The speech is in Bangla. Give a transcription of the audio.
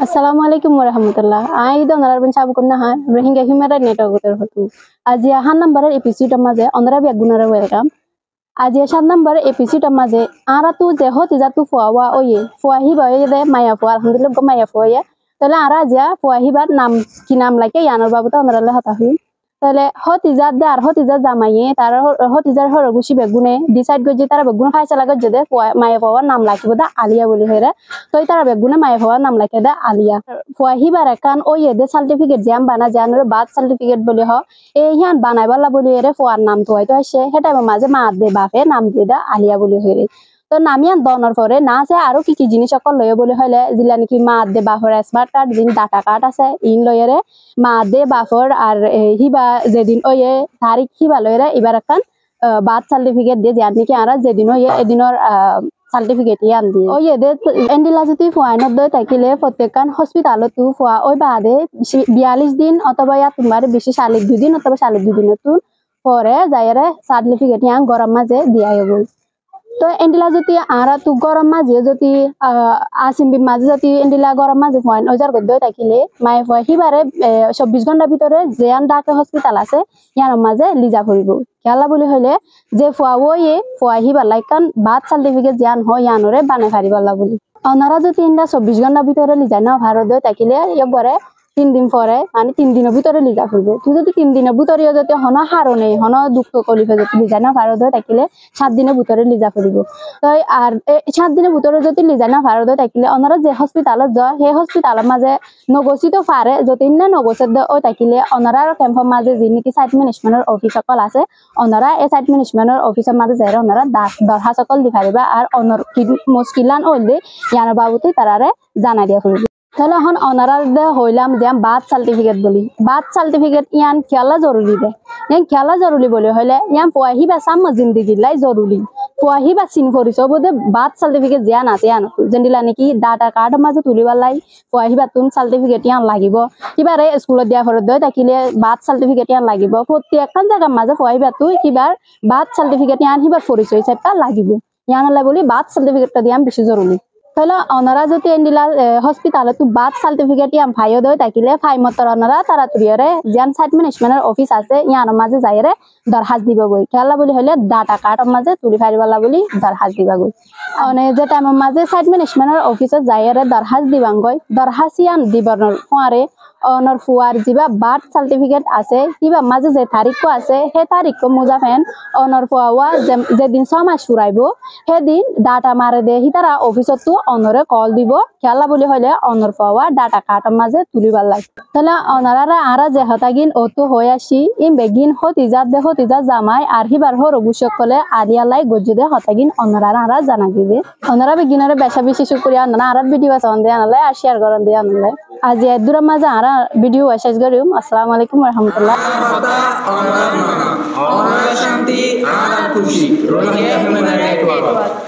Assalamualaikum warahmatullah. Ai do narar ben sabu kunna han rohingya human right network ter hotu. Aji han number episode maje onara bi gunara welcome. Aji 7 number episode maje ara tu je hoti ja tu fuawa oye. Fuahi ba ye de maya fu alhamdulillah go maya fu ye. Tale ara ja fuahi ba nam ki nam like yanor babu ta onara le hata hu. Tale hoti ja dar hoti ja jamaye tar hoti jar horo gushi begune decide goje tara begun faisala goje de maya fu nam lakibo da alia boli hore. Toi tara begune maya fu nam like da alia. Fuahi barakan oye de certificate jam bana janor bath certificate boli ho e hian banai bala boli ere fuar nam toy to she heta maje ma de bafe nam de da alia boli hore তো নামিয়ান দনর পরে না আছে আরো কি কি জিনিস সকল লয়ে বলে হইলে জিলা নাকি মা দে বাফর স্মার্ট কার্ড দিন ডাটা কার্ড আছে ইন লয়েরে মা দে বাফর আর হিবা যেদিন ওয়ে তারিখ হিবা লয়েরে এবার একখান বার্থ সার্টিফিকেট দিয়ে যার নাকি আরা যেদিন ওয়ে এদিনর সার্টিফিকেট ইয়ান দিয়ে ওই এদের এন্ডিলা যদি ফুয়াইনত দই থাকিলে প্রত্যেকখান হসপিটালত তু ফুয়া ওই বাদে 42 দিন অথবা ইয়া তোমার বেশি শালিক 2 দিন অথবা শালিক 2 দিন তুন পরে যাইরে সার্টিফিকেট ইয়ান গরম মাঝে দিয়া হইব তো এন্ডিলা যদি আরা তু গরম মাঝে যদি আসিমবি মাঝে যদি এন্ডিলা গরম মাঝে ফুয়াইন ওজার গদ্দই থাকিলে মাই ফুয়া হিবারে 24 ঘন্টা ভিতরে যেয়ান ডাকে হসপিটাল আছে ইয়ার মাঝে লিজা ফুরিব খেলা বলি হইলে যে ফুয়া ওয়ে ফুয়া হিবা লাইকান বার্থ সার্টিফিকেট জান হয় ইয়ানরে বানাই ফারিবাল্লা বলি ওনারা যদি ইন্ডা 24 ঘন্টা ভিতরে লিজা না ভারত থাকিলে একবারে 3 দিন পরে মানে 3 দিনের ভিতরে লিজা ফুরব তুই যদি 3 দিনের ভিতরে যদি হন হারো নেই হন দুঃখ কলিফে যদি লিজা না ভারত থাকিলে 7 দিনের ভিতরে লিজা ফুরব তাই আর 7 দিনের ভিতরে যদি লিজা না ভারত থাকিলে ওনারা যে হসপিটালত যায় সেই হসপিটালের মাঝে নগসিত পারে যদি না নগসিত ওই থাকিলে ওনারা ক্যাম্পের মাঝে যিনি কি সাইট ম্যানেজমেন্টের অফিস সকল আছে ওনারা এই সাইট ম্যানেজমেন্টের অফিসের মাঝে যাই ওনারা দরহা সকল দি পারিবা আর অনর কি মুশকিলান হইলে ইয়ার বাবুতে তারারে জানাই দিয়া ফুরব তাহলে এখন অনারার দে হইলাম যে বার্থ সার্টিফিকেট বলি বার্থ সার্টিফিকেট ইয়ান খেলা জরুরি দে ইয়ান খেলা জরুরি বলে হইলে ইয়ান পুয়াহি বা সাম জিন্দগি লাই জরুরি পুয়াহি বা চিন পরিচয় বোধে বার্থ সার্টিফিকেট জিয়ান আছে ইয়ান যেদিলা নাকি ডাটা কার্ড মাঝে তুলিবার লাই পুয়াহি বা তুন সার্টিফিকেট ইয়ান লাগিব কিবারে স্কুলত দিয়া ফরত দয় থাকিলে বার্থ সার্টিফিকেট ইয়ান লাগিব প্রত্যেকখান জায়গার মাঝে পুয়াহি বা তুই কিবার বার্থ সার্টিফিকেট ইয়ান হিবার পরিচয় হিসাবটা লাগিব ইয়ান লাই বলি বার্থ সার্টিফিকেটটা দিয়াম বেশি জরুরি তাহলে ওনারা যদি এন্ডিলা হসপিটালে তু বার্থ সার্টিফিকেট ইয়াম ফাইও দই থাকিলে ফাই মতর ওনারা তারা তুরিয়ারে জিয়ান সাইট ম্যানেজমেন্টের অফিস আছে ইয়ার মাঝে যাইরে দরখাস্ত দিবা গই খেলা বলি হইলে ডাটা কার্ডের মাঝে তুলি ফারিবালা বলি দরখাস্ত দিবা গই অনে যে টাইমের মাঝে সাইট ম্যানেজমেন্টের অফিসে যাইরে দরখাস্ত দিবাং গই দরখাস্ত ইয়ান দিবানোর ফুয়ারে অনর ফুয়ার জিবা বার্থ সার্টিফিকেট আছে কিবা মাঝে যে তারিখ আছে হে তারিখ মুজা ফেন অনর ফুয়াওয়া যেদিন 6 মাস ফুরাইব সেদিন ডাটা মারে দে হিতারা অফিসত তো অনরে কল দিব খেলা বলি হইলে অনর ফুয়াওয়া ডাটা কার্ডের মাঝে তুলিবার লাগে তাহলে অনারা আরা যে হতাগিন অতো হয়ে আসি ইম বেগিন হতিজা জামাই আর হিবার হর গুসক কলে আলিয়ালাই গজ্জে দে হতাগিন অনরা আরা জানা দিবে অনরা বেগিনরে বেশা বেশি শুকরিয়া না আর ভিডিও আছে অন দে আনালে আর শেয়ার করন দে আনালে আজ এদুর মাঝে আরা ভিডিও শেষ করিম আসসালামু আলাইকুম রহমতুল্লাহ শান্তি আর খুশি রোহিঙ্গা হিউম্যান রাইটস